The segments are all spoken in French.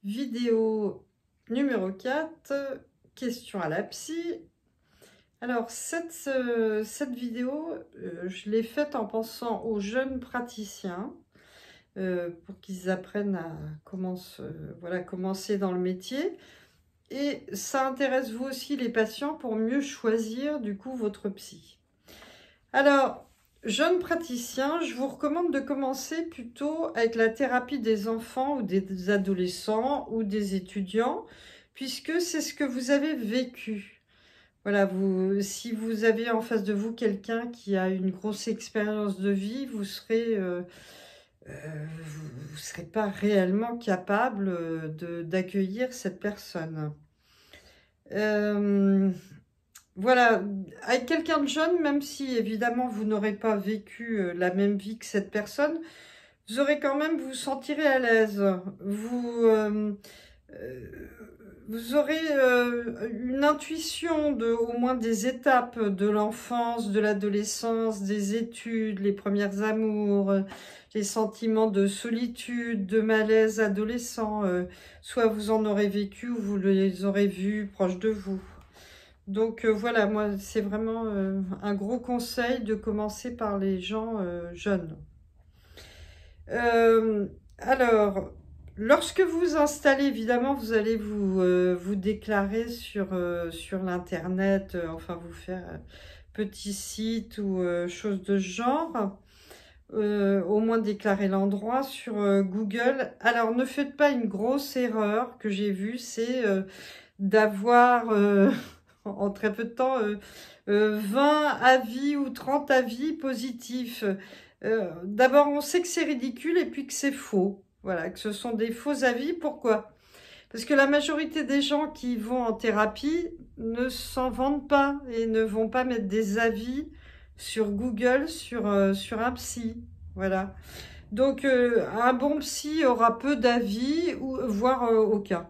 Vidéo numéro 4, question à la psy. Alors, cette vidéo, je l'ai faite en pensant aux jeunes praticiens pour qu'ils apprennent à commencer dans le métier. Et ça intéresse vous aussi les patients pour mieux choisir du coup votre psy. Alors, jeunes praticiens, je vous recommande de commencer plutôt avec la thérapie des enfants ou des adolescents ou des étudiants, puisque c'est ce que vous avez vécu. Voilà, si vous avez en face de vous quelqu'un qui a une grosse expérience de vie, vous serez pas réellement capable d'accueillir cette personne. Voilà, avec quelqu'un de jeune, même si évidemment vous n'aurez pas vécu la même vie que cette personne, vous aurez quand même, vous sentirez à l'aise. Vous aurez une intuition au moins des étapes de l'enfance, de l'adolescence, des études, les premières amours, les sentiments de solitude, de malaise adolescent. Soit vous en aurez vécu ou vous les aurez vus proches de vous. Donc voilà, moi c'est vraiment un gros conseil de commencer par les gens jeunes. Alors, lorsque vous vous installez, évidemment, vous allez vous déclarer sur l'internet, enfin vous faire petit site ou chose de ce genre. Au moins déclarer l'endroit sur Google. Alors ne faites pas une grosse erreur que j'ai vue, c'est d'avoir en très peu de temps 20 avis ou 30 avis positifs. D'abord, on sait que c'est ridicule et puis que c'est faux. Voilà, que ce sont des faux avis. Pourquoi? Parce que la majorité des gens qui vont en thérapie ne s'en vantent pas et ne vont pas mettre des avis sur Google, sur un psy. Voilà. Donc, un bon psy aura peu d'avis, ou voire aucun.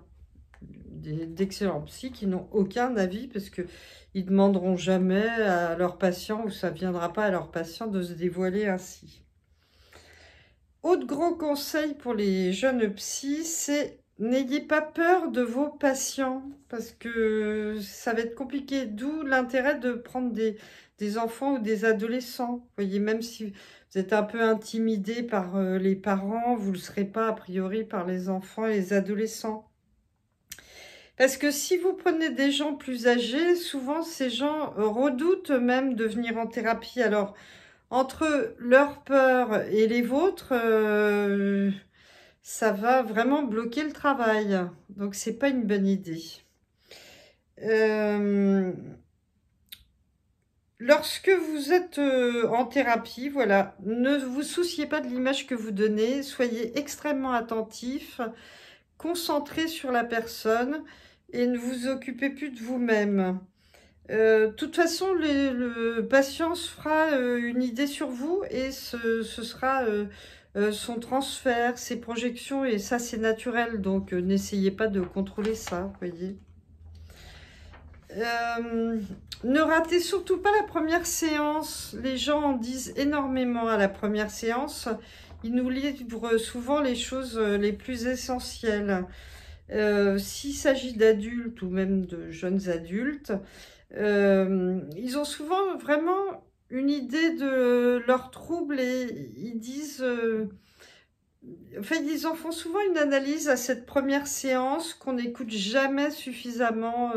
D'excellents psys qui n'ont aucun avis parce que ils demanderont jamais à leurs patients, ou ça viendra pas à leurs patients de se dévoiler ainsi. Autre gros conseil pour les jeunes psys, c'est n'ayez pas peur de vos patients parce que ça va être compliqué, d'où l'intérêt de prendre des enfants ou des adolescents. Vous voyez, même si vous êtes un peu intimidé par les parents, vous ne le serez pas a priori par les enfants et les adolescents. Parce que si vous prenez des gens plus âgés, souvent ces gens redoutent même de venir en thérapie. Alors, entre leurs peurs et les vôtres, ça va vraiment bloquer le travail. Donc, c'est pas une bonne idée. Lorsque vous êtes en thérapie, voilà, ne vous souciez pas de l'image que vous donnez. Soyez extrêmement attentif, concentré sur la personne et ne vous occupez plus de vous-même. De toute façon, le patient se fera une idée sur vous et ce sera son transfert, ses projections, et ça c'est naturel, donc n'essayez pas de contrôler ça, voyez. Ne ratez surtout pas la première séance. Les gens en disent énormément à la première séance. Ils nous livrent souvent les choses les plus essentielles. S'il s'agit d'adultes ou même de jeunes adultes, ils ont souvent vraiment une idée de leurs troubles et ils disent... enfin, ils en font souvent une analyse à cette première séance qu'on n'écoute jamais suffisamment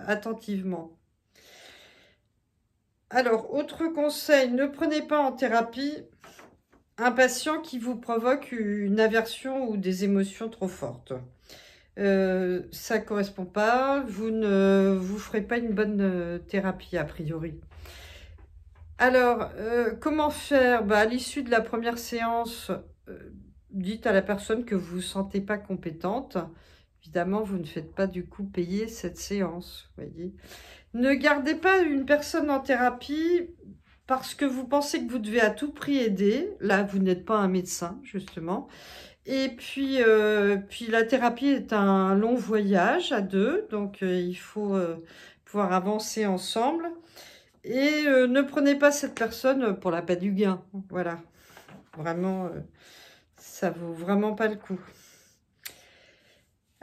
attentivement. Alors, autre conseil, ne prenez pas en thérapie un patient qui vous provoque une aversion ou des émotions trop fortes. Ça ne correspond pas, vous ne vous ferez pas une bonne thérapie a priori. Alors, comment faire? À l'issue de la première séance, dites à la personne que vous ne vous sentez pas compétente. Évidemment, vous ne faites pas du coup payer cette séance, voyez. Ne gardez pas une personne en thérapie parce que vous pensez que vous devez à tout prix aider. Là, vous n'êtes pas un médecin, justement. Et puis la thérapie est un long voyage à deux, donc il faut pouvoir avancer ensemble. Et ne prenez pas cette personne pour l'appât du gain. Voilà, vraiment, ça vaut vraiment pas le coup.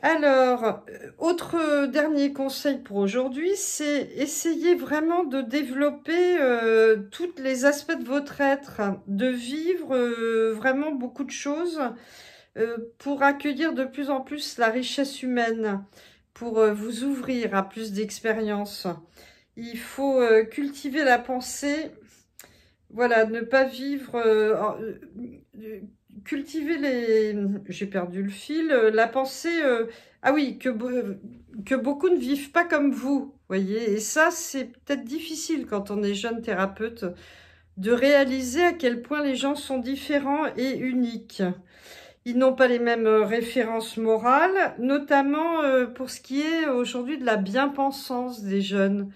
Alors, autre dernier conseil pour aujourd'hui, c'est essayer vraiment de développer tous les aspects de votre être, de vivre vraiment beaucoup de choses pour accueillir de plus en plus la richesse humaine, pour vous ouvrir à plus d'expériences. Il faut cultiver la pensée, voilà, ne pas vivre, cultiver les... J'ai perdu le fil, la pensée, ah oui, que beaucoup ne vivent pas comme vous, voyez, et ça, c'est peut-être difficile quand on est jeune thérapeute, de réaliser à quel point les gens sont différents et uniques. Ils n'ont pas les mêmes références morales, notamment pour ce qui est aujourd'hui de la bien-pensance des jeunes.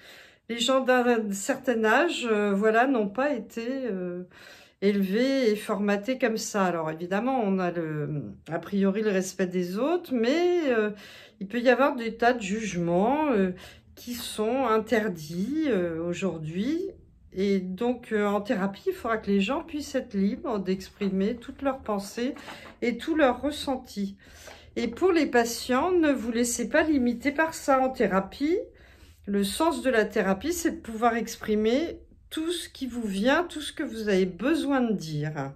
Les gens d'un certain âge, voilà, n'ont pas été élevés et formatés comme ça. Alors évidemment, on a a priori le respect des autres, mais il peut y avoir des tas de jugements qui sont interdits aujourd'hui. Et donc, en thérapie, il faudra que les gens puissent être libres d'exprimer toutes leurs pensées et tous leurs ressentis. Et pour les patients, ne vous laissez pas limiter par ça en thérapie. Le sens de la thérapie, c'est de pouvoir exprimer tout ce qui vous vient, tout ce que vous avez besoin de dire.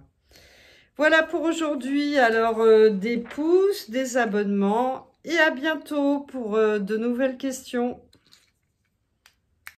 Voilà pour aujourd'hui. Alors, des pouces, des abonnements et à bientôt pour de nouvelles questions.